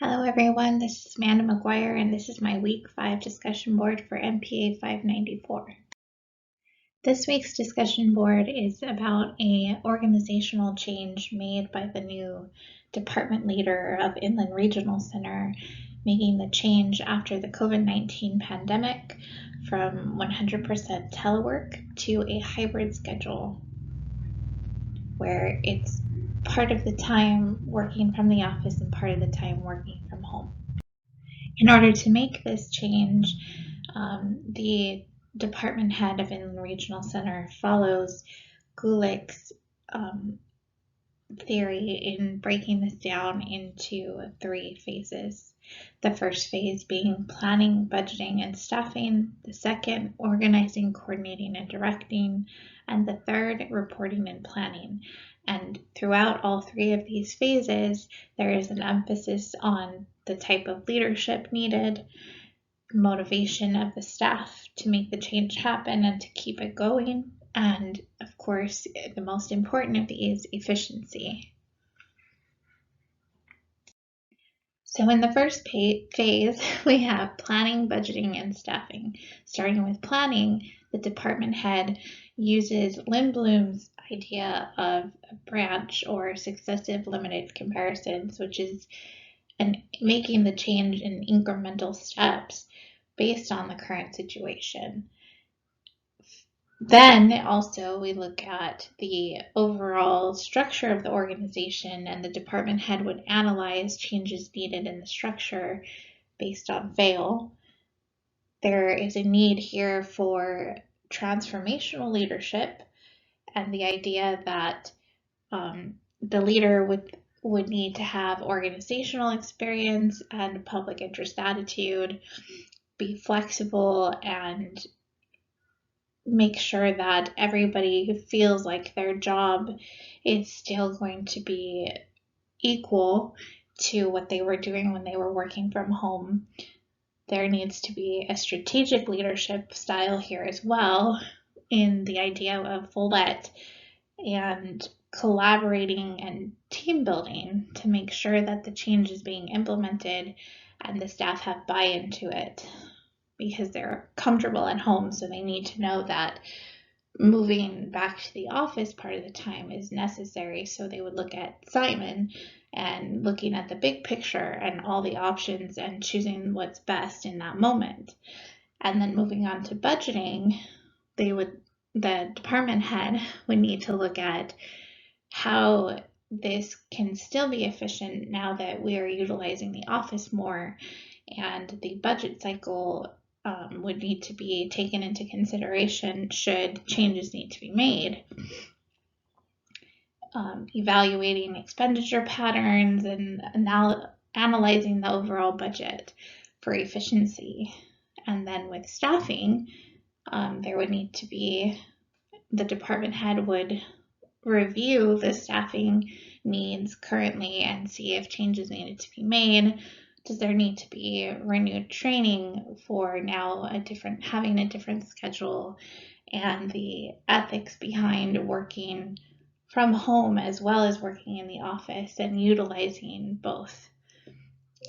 Hello everyone, this is Amanda McGuire and this is my week 5 discussion board for MPA 594. This week's discussion board is about an organizational change made by the new department leader of Inland Regional Center, making the change after the COVID-19 pandemic from 100% telework to a hybrid schedule where it's part of the time working from the office and part of the time working from home. In order to make this change, the department head of Inland Regional Center follows Gulick's theory in breaking this down into 3 phases. The first phase being planning, budgeting, and staffing. The second, organizing, coordinating, and directing. And the third, reporting and planning. And throughout all 3 of these phases, there is an emphasis on the type of leadership needed, motivation of the staff to make the change happen and to keep it going, and of course, the most important of these, efficiency. So in the first phase, we have planning, budgeting, and staffing. Starting with planning, the department head uses Lindblom's idea of a branch or successive limited comparisons, which is making the change in incremental steps based on the current situation. Then also we look at the overall structure of the organization, and the department head would analyze changes needed in the structure based on fail. There is a need here for transformational leadership, and the idea that the leader would need to have organizational experience and public interest attitude, be flexible, and make sure that everybody feels like their job is still going to be equal to what they were doing when they were working from home. There needs to be a strategic leadership style here as well, in the idea of Follett and collaborating and team building to make sure that the change is being implemented and the staff have buy-in to it, because they're comfortable at home, so they need to know that moving back to the office part of the time is necessary. So they would look at Simon and looking at the big picture and all the options and choosing what's best in that moment. And then moving on to budgeting, the department head would need to look at how this can still be efficient now that we are utilizing the office more, and the budget cycle would need to be taken into consideration should changes need to be made. Evaluating expenditure patterns and analyzing the overall budget for efficiency. And then with staffing, there would need to be, the department head would review the staffing needs currently and see if changes needed to be made. Does there need to be renewed training for now having a different schedule, and the ethics behind working from home as well as working in the office and utilizing both?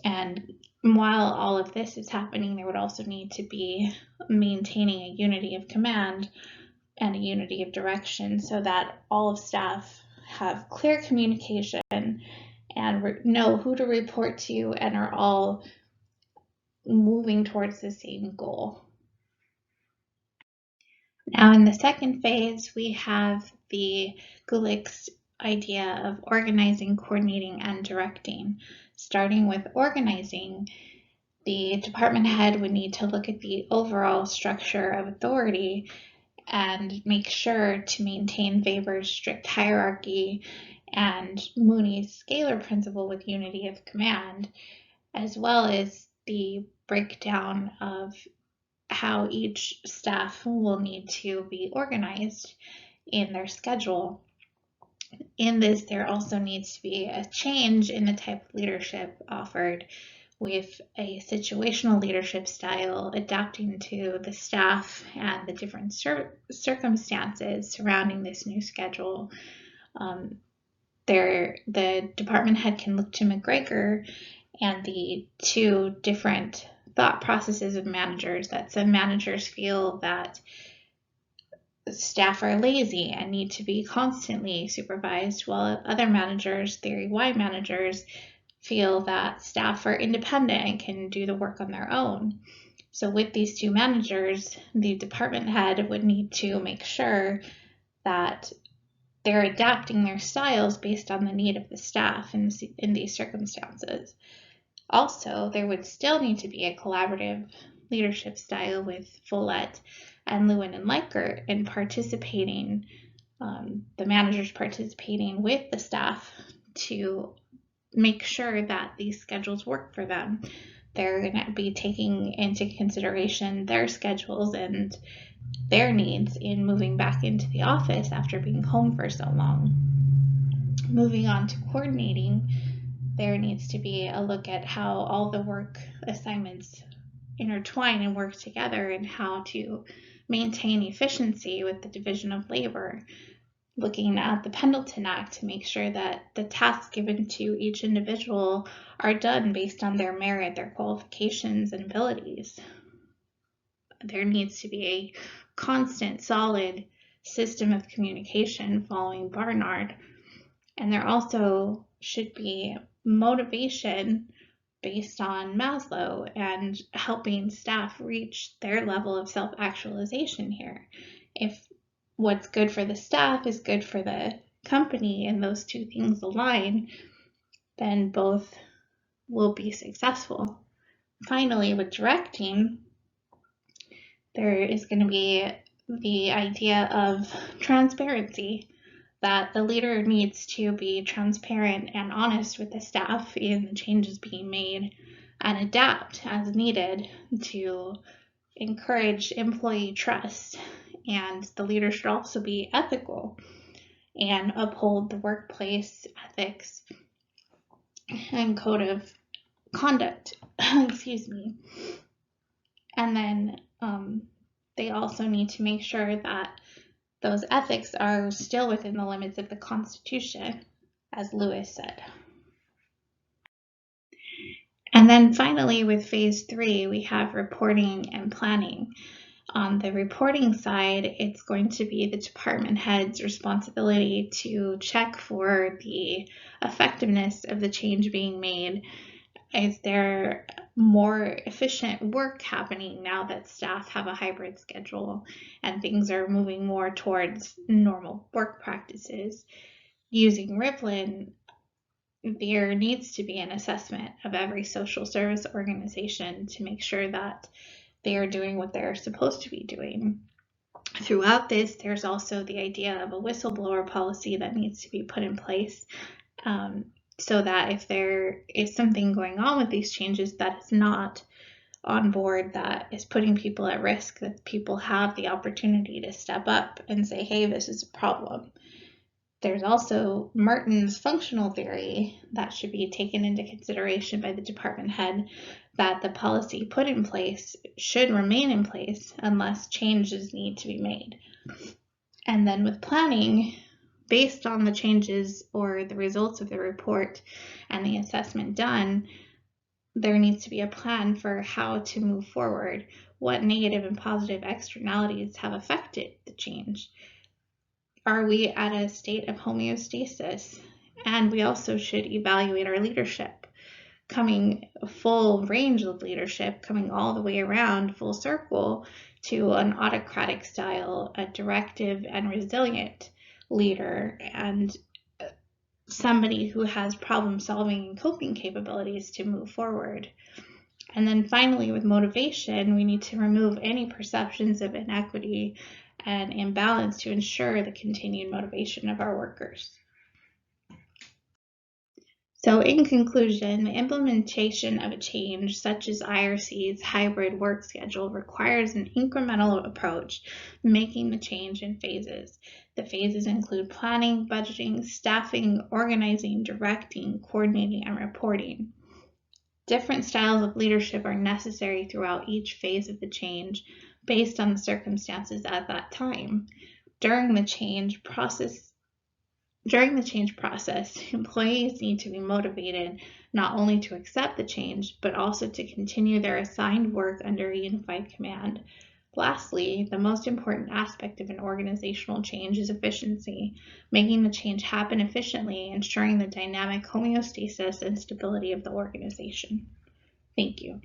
And while all of this is happening, there would also need to be maintaining a unity of command and a unity of direction so that all of staff have clear communication and know who to report to and are all moving towards the same goal. Now in the second phase, we have the Gulick's idea of organizing, coordinating, and directing. Starting with organizing, the department head would need to look at the overall structure of authority and make sure to maintain Weber's strict hierarchy and Mooney's scalar principle with unity of command, as well as the breakdown of how each staff will need to be organized in their schedule. In this, there also needs to be a change in the type of leadership offered, with a situational leadership style adapting to the staff and the different circumstances surrounding this new schedule. The department head can look to McGregor and the two different thought processes of managers, that some managers feel that staff are lazy and need to be constantly supervised, while other managers, Theory Y managers, feel that staff are independent and can do the work on their own. So with these two managers, the department head would need to make sure that they're adapting their styles based on the need of the staff in these circumstances. Also, there would still need to be a collaborative leadership style with Follett and Lewin and Likert in participating, the managers participating with the staff to make sure that these schedules work for them. They're going to be taking into consideration their schedules and their needs in moving back into the office after being home for so long. Moving on to coordinating, there needs to be a look at how all the work assignments intertwine and work together, and how to maintain efficiency with the division of labor. Looking at the Pendleton Act to make sure that the tasks given to each individual are done based on their merit, their qualifications, and abilities. There needs to be a constant, solid system of communication following Barnard. And there also should be motivation based on Maslow and helping staff reach their level of self-actualization here. If what's good for the staff is good for the company and those two things align, then both will be successful. Finally, with directing, there is going to be the idea of transparency, that the leader needs to be transparent and honest with the staff in the changes being made and adapt as needed to encourage employee trust. And the leader should also be ethical and uphold the workplace ethics and code of conduct. Excuse me. And then they also need to make sure that those ethics are still within the limits of the Constitution, as Lewis said. And then finally, with phase 3, we have reporting and planning. On the reporting side, it's going to be the department head's responsibility to check for the effectiveness of the change being made. Is there more efficient work happening now that staff have a hybrid schedule and things are moving more towards normal work practices? Using Rivlin, there needs to be an assessment of every social service organization to make sure that they are doing what they're supposed to be doing. Throughout this, there's also the idea of a whistleblower policy that needs to be put in place, so that if there is something going on with these changes that is not on board, that is putting people at risk, that people have the opportunity to step up and say, hey, this is a problem. There's also Merton's functional theory that should be taken into consideration by the department head, that the policy put in place should remain in place unless changes need to be made. And then with planning, based on the changes or the results of the report and the assessment done, there needs to be a plan for how to move forward. What negative and positive externalities have affected the change? Are we at a state of homeostasis? And we also should evaluate our leadership, coming full range of leadership, coming all the way around full circle to an autocratic style, a directive and resilient leader, and somebody who has problem solving and coping capabilities to move forward. And then finally, with motivation, we need to remove any perceptions of inequity and imbalance to ensure the continued motivation of our workers. So in conclusion, the implementation of a change such as IRC's hybrid work schedule requires an incremental approach, making the change in phases. The phases include planning, budgeting, staffing, organizing, directing, coordinating, and reporting. Different styles of leadership are necessary throughout each phase of the change based on the circumstances at that time. During the change process, During the change process, employees need to be motivated not only to accept the change, but also to continue their assigned work under a unified command. Lastly, the most important aspect of an organizational change is efficiency, making the change happen efficiently, ensuring the dynamic homeostasis and stability of the organization. Thank you.